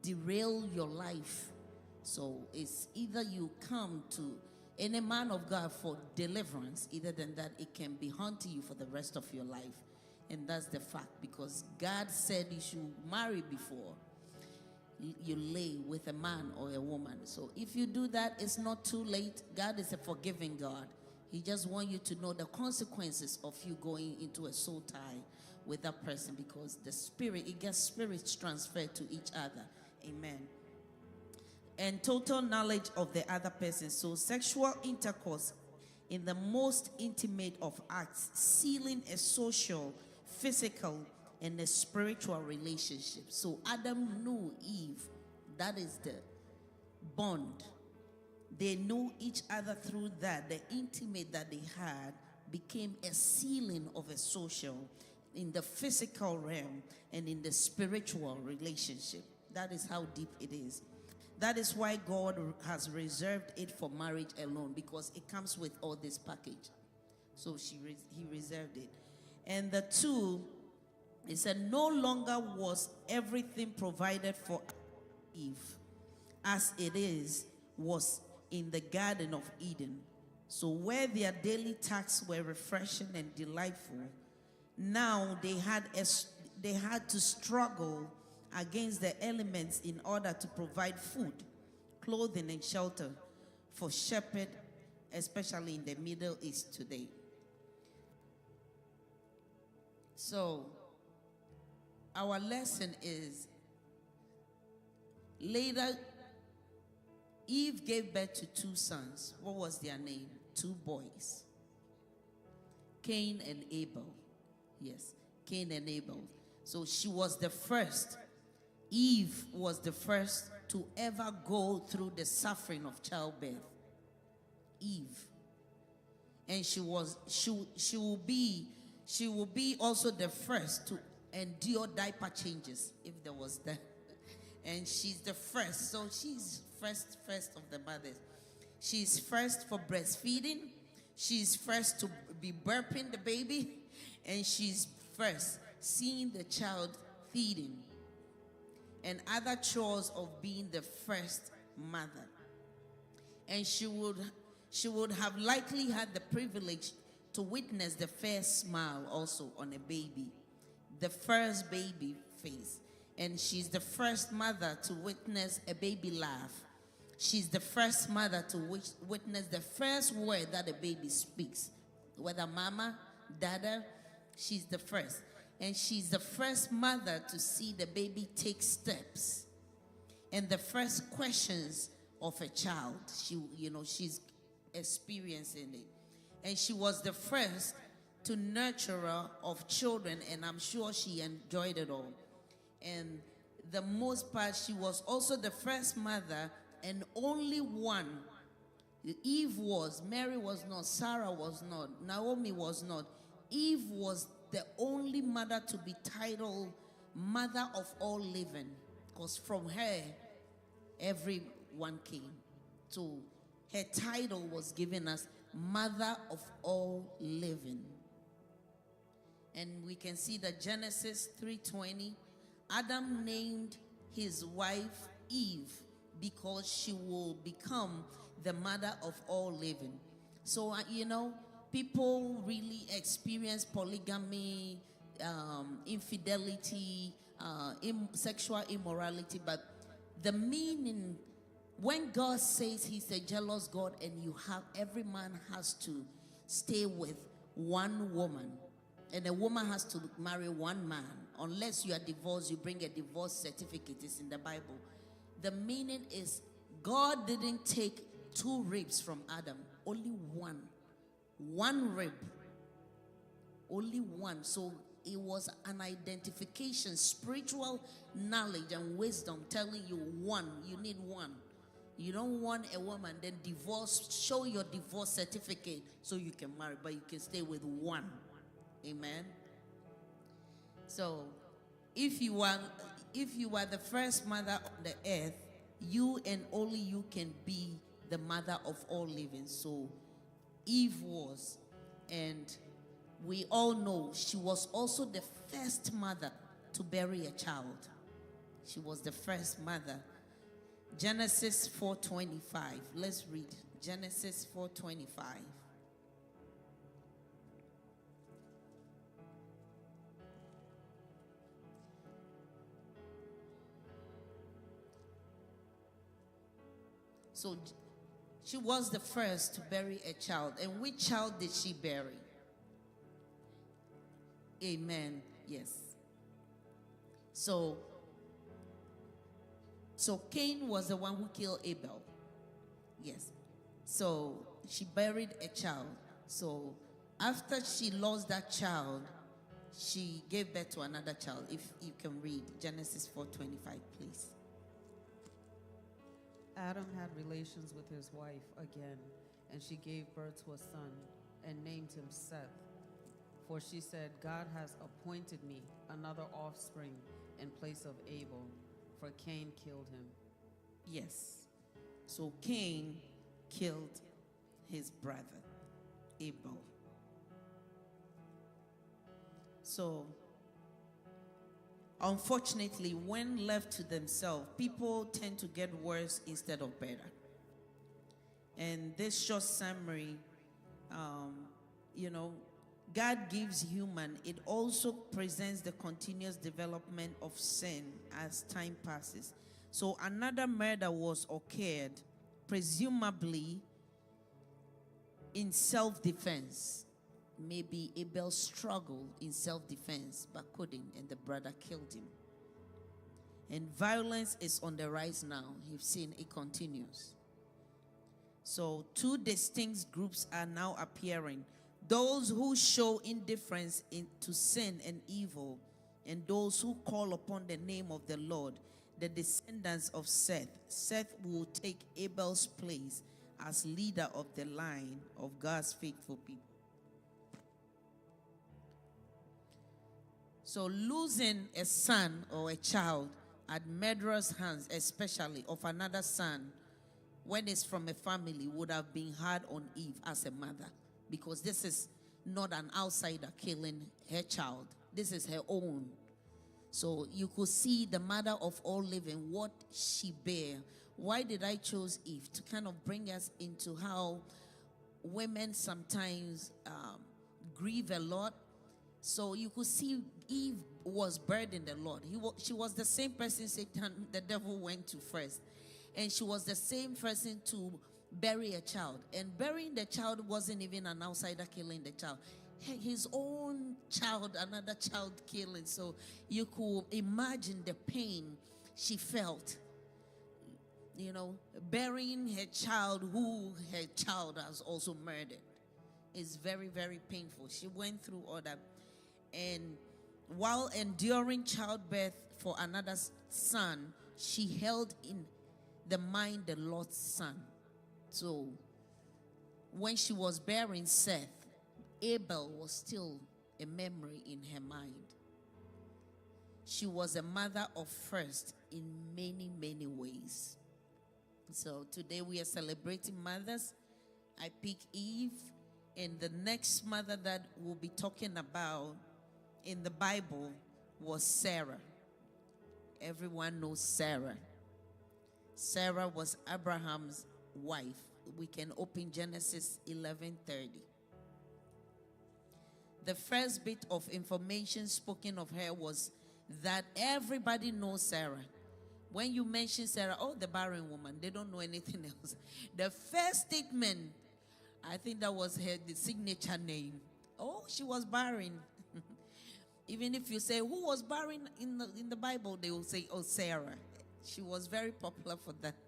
derail your life. So it's either you come to any man of God for deliverance, either than that it can be haunting you for the rest of your life. And that's the fact, because God said you should marry before you lay with a man or a woman. So if you do that, it's not too late. God is a forgiving God. He just wants you to know the consequences of you going into a soul tie with that person, because the spirit, it gets spirits transferred to each other. Amen. And total knowledge of the other person. So sexual intercourse in the most intimate of acts, sealing a social, physical, and a spiritual relationship. So Adam knew Eve. That is the bond. They knew each other through that. The intimate that they had became a sealing of a social in the physical realm and in the spiritual relationship. That is how deep it is. That is why God has reserved it for marriage alone, because it comes with all this package. So he reserved it. And the two, it said, no longer was everything provided for Eve as was in the Garden of Eden. So where their daily tasks were refreshing and delightful, now they had to struggle against the elements in order to provide food, clothing, and shelter for shepherds, especially in the Middle East today. So our lesson is, later Eve gave birth to two sons. What was their name? Two boys, Cain and Abel. Yes, Cain and Abel. So she was the first. Eve was the first to ever go through the suffering of childbirth. Eve. And she will be also the first to endure diaper changes, if there was that. And she's the first. So she's first of the mothers. She's first for breastfeeding. She's first to be burping the baby. And she's first seeing the child feeding and other chores of being the first mother. And she would have likely had the privilege to witness the first smile also on a baby, the first baby face. And she's the first mother to witness a baby laugh. She's the first mother to witness the first word that a baby speaks, whether mama, dada. She's the first. And she's the first mother to see the baby take steps and the first questions of a child. She's experiencing it. And she was the first to nurturer of children, and I'm sure she enjoyed it all. And the most part, she was also the first mother and only one. Eve was, Mary was not, Sarah was not, Naomi was not. Eve was the only mother to be titled Mother of All Living, because from her, everyone came. So her title was given as Mother of All Living. And we can see that Genesis 3:20, Adam named his wife Eve because she will become the mother of all living. So, people really experience polygamy, infidelity, sexual immorality, but the meaning, when God says he's a jealous God and every man has to stay with one woman, and a woman has to marry one man, unless you are divorced, you bring a divorce certificate. It's in the Bible. The meaning is, God didn't take two ribs from Adam, only one. One rib, only one. So it was an identification, spiritual knowledge and wisdom telling you one. You need one. You don't want a woman, then divorce, show your divorce certificate so you can marry, but you can stay with one. Amen. So if you are the first mother on the earth, you and only you can be the mother of all living. So Eve was, and we all know she was also the first mother to bury a child. She was the first mother. Genesis 4:25. Let's read Genesis 4:25. So she was the first to bury a child. And which child did she bury? Amen. Yes. So Cain was the one who killed Abel. Yes. So she buried a child. So after she lost that child, she gave birth to another child. If you can read Genesis 4:25, please. Adam had relations with his wife again, and she gave birth to a son and named him Seth. For she said, God has appointed me another offspring in place of Abel, for Cain killed him. Yes. So Cain killed his brother, Abel. So, unfortunately, when left to themselves, people tend to get worse instead of better. And this short summary, God gives human. It also presents the continuous development of sin as time passes. So another murder was occurred, presumably in self-defense. Maybe Abel struggled in self-defense but couldn't, and the brother killed him. And violence is on the rise now. You've seen it continues. So two distinct groups are now appearing. Those who show indifference to sin and evil, and those who call upon the name of the Lord, the descendants of Seth. Seth will take Abel's place as leader of the line of God's faithful people. So losing a son or a child at murderous hands, especially of another son, when it's from a family, would have been hard on Eve as a mother, because this is not an outsider killing her child. This is her own. So you could see the mother of all living, what she bare. Why did I choose Eve? To kind of bring us into how women sometimes grieve a lot. So you could see Eve was burdened a lot. She was the same person Satan, the devil, went to first. And she was the same person to bury a child. And burying the child wasn't even an outsider killing the child. His own child, another child killing. So you could imagine the pain she felt. Burying her child who her child has also murdered is very, very painful. She went through all that. And while enduring childbirth for another son, she held in the mind the Lord's son. So when she was bearing Seth, Abel was still a memory in her mind. She was a mother of first in many, many ways. So today we are celebrating mothers. I pick Eve, and the next mother that we'll be talking about in the Bible was Sarah. Everyone knows Sarah. Sarah was Abraham's wife. We can open Genesis 11:30. The first bit of information spoken of her was that everybody knows Sarah. When you mention Sarah, oh, the barren woman, they don't know anything else. The first statement, I think that was the signature name. Oh, she was barren. Even if you say, who was barren in the Bible, they will say, oh, Sarah. She was very popular for that.